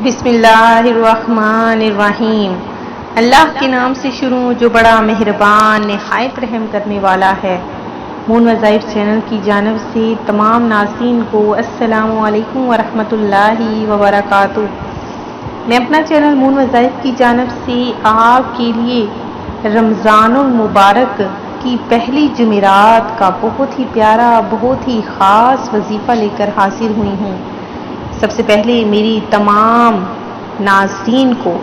بسم اللہ الرحمن الرحیم۔ اللہ کے نام سے شروع جو بڑا مہربان نہایت رحم کرنے والا ہے۔ مون وظائف چینل کی جانب سے تمام ناظرین کو السلام علیکم ورحمۃ اللہ وبرکاتہ۔ میں اپنا چینل مون وظائف کی جانب سے آپ کے لیے رمضان المبارک کی پہلی جمعرات کا بہت ہی پیارا بہت ہی خاص وظیفہ لے کر حاضر ہوئی ہوں۔ سب سے پہلے میری تمام ناظرین کو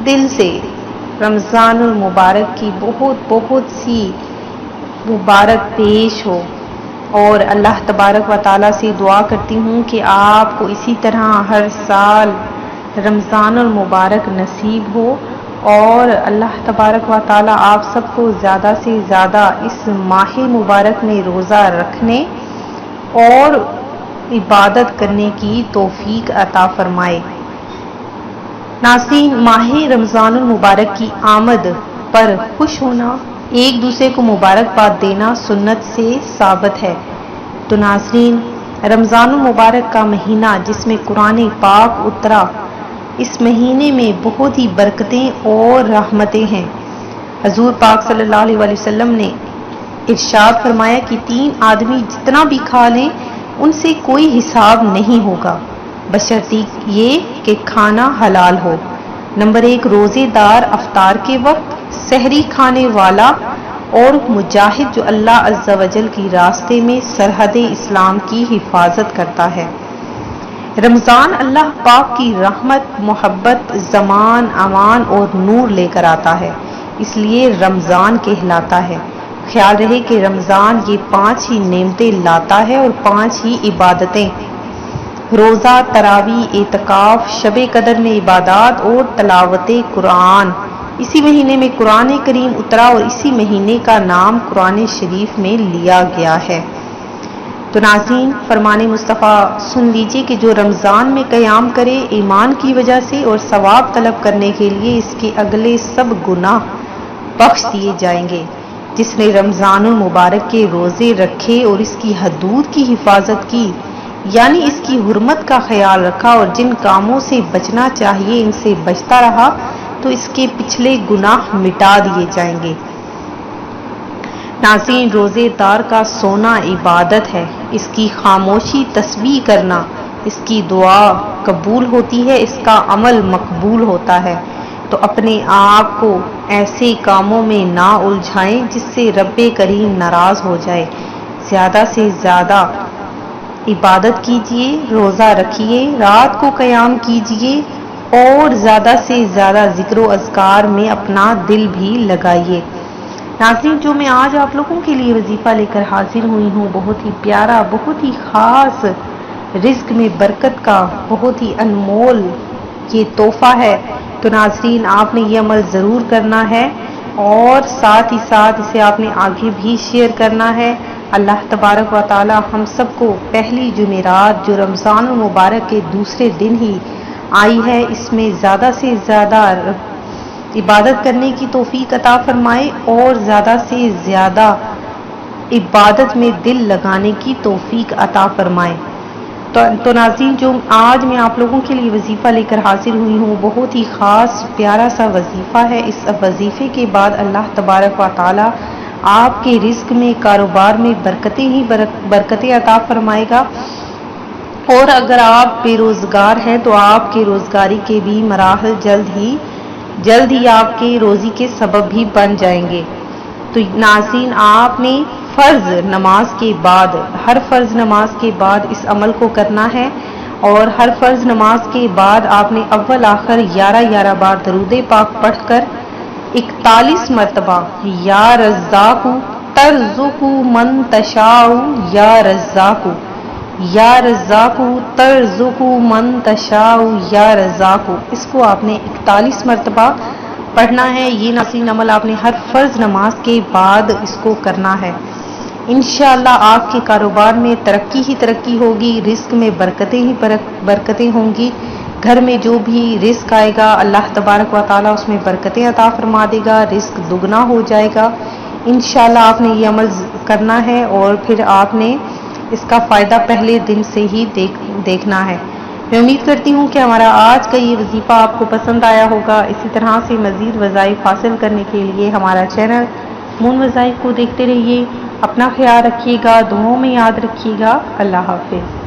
دل سے رمضان المبارک کی بہت سی مبارک پیش ہو، اور اللہ تبارک و تعالیٰ سے دعا کرتی ہوں کہ آپ کو اسی طرح ہر سال رمضان المبارک نصیب ہو، اور اللہ تبارک و تعالیٰ آپ سب کو زیادہ سے زیادہ اس ماہ مبارک میں روزہ رکھنے اور عبادت کرنے کی توفیق عطا فرمائے۔ ناظرین، ماہ رمضان المبارک کی آمد پر خوش ہونا، ایک دوسرے کو مبارکباد دینا سنت سے ثابت ہے۔ تو ناظرین، رمضان المبارک کا مہینہ جس میں قرآن پاک اترا، اس مہینے میں بہت ہی برکتیں اور رحمتیں ہیں۔ حضور پاک صلی اللہ علیہ وسلم نے ارشاد فرمایا کہ 3 آدمی جتنا بھی کھا لیں ان سے کوئی حساب نہیں ہوگا، بشرطیے یہ کہ کھانا حلال ہو۔ نمبر 1، روزے دار افطار کے وقت، سحری کھانے والا اور مجاہد جو اللہ عز و جل کی راستے میں سرحد اسلام کی حفاظت کرتا ہے۔ رمضان اللہ پاک کی رحمت، محبت، زمان، امان اور نور لے کر آتا ہے، اس لیے رمضان کہلاتا ہے۔ خیال رہے کہ رمضان یہ 5 ہی نعمتیں لاتا ہے اور 5 ہی عبادتیں: روزہ، تراویح، اعتکاف، شب قدر میں عبادات اور تلاوت قرآن۔ اسی مہینے میں قرآن کریم اترا اور اسی مہینے کا نام قرآن شریف میں لیا گیا ہے۔ تو ناظرین، فرمان مصطفیٰ سن لیجئے کہ جو رمضان میں قیام کرے ایمان کی وجہ سے اور ثواب طلب کرنے کے لیے، اس کے اگلے سب گناہ بخش دیے جائیں گے۔ جس نے رمضان المبارک کے روزے رکھے اور اس کی حدود کی حفاظت کی، یعنی اس کی حرمت کا خیال رکھا اور جن کاموں سے بچنا چاہیے ان سے بچتا رہا، تو اس کے پچھلے گناہ مٹا دیے جائیں گے۔ ناظرین، روزے دار کا سونا عبادت ہے، اس کی خاموشی تسبیح کرنا، اس کی دعا قبول ہوتی ہے، اس کا عمل مقبول ہوتا ہے۔ تو اپنے آپ کو ایسے کاموں میں نہ الجھائیں جس سے رب کریم ناراض ہو جائے۔ زیادہ سے زیادہ عبادت کیجیے، روزہ رکھیے، رات کو قیام کیجیے اور زیادہ سے زیادہ ذکر و اذکار میں اپنا دل بھی لگائیے۔ ناظرین، جو میں آج آپ لوگوں کے لیے وظیفہ لے کر حاضر ہوئی ہوں، بہت ہی پیارا بہت ہی خاص، رزق میں برکت کا بہت ہی انمول یہ تحفہ ہے۔ تو ناظرین، آپ نے یہ عمل ضرور کرنا ہے اور ساتھ ہی ساتھ اسے آپ نے آگے بھی شیئر کرنا ہے۔ اللہ تبارک و تعالی ہم سب کو پہلی جمعرات جو رمضان المبارک کے دوسرے دن ہی آئی ہے، اس میں زیادہ سے زیادہ عبادت کرنے کی توفیق عطا فرمائے اور زیادہ سے زیادہ عبادت میں دل لگانے کی توفیق عطا فرمائے۔ تو ناظرین، جو آج میں آپ لوگوں کے لیے وظیفہ لے کر حاضر ہوئی ہوں، بہت ہی خاص پیارا سا وظیفہ ہے۔ اس وظیفے کے بعد اللہ تبارک و تعالی آپ کے رزق میں، کاروبار میں برکتیں ہی برکتیں عطا فرمائے گا، اور اگر آپ بے روزگار ہیں تو آپ کے روزگاری کے بھی مراحل جلد ہی آپ کے روزی کے سبب بھی بن جائیں گے۔ تو ناظرین، آپ نے فرض نماز کے بعد، ہر فرض نماز کے بعد اس عمل کو کرنا ہے، اور ہر فرض نماز کے بعد آپ نے اول آخر 11 بار درود پاک پڑھ کر 41 مرتبہ یا رزاق ترزق من تشاء، یا رزاق، یا رزاق ترزق من تشاء، یا رزاق، اس کو آپ نے 41 مرتبہ پڑھنا ہے۔ یہ ناظرین عمل آپ نے ہر فرض نماز کے بعد اس کو کرنا ہے۔ انشاءاللہ آپ کے کاروبار میں ترقی ہی ترقی ہوگی، رزق میں برکتیں ہی برکتیں ہوں گی۔ گھر میں جو بھی رزق آئے گا اللہ تبارک و تعالیٰ اس میں برکتیں عطا فرما دے گا، رزق دگنا ہو جائے گا۔ انشاءاللہ آپ نے یہ عمل کرنا ہے، اور پھر آپ نے اس کا فائدہ پہلے دن سے ہی دیکھنا ہے۔ میں امید کرتی ہوں کہ ہمارا آج کا یہ وظیفہ آپ کو پسند آیا ہوگا۔ اسی طرح سے مزید وظائف حاصل کرنے کے لیے ہمارا چینل مون وظائف کو دیکھتے رہیے۔ اپنا خیال رکھیے گا، دعاؤں میں یاد رکھیے گا۔ اللہ حافظ۔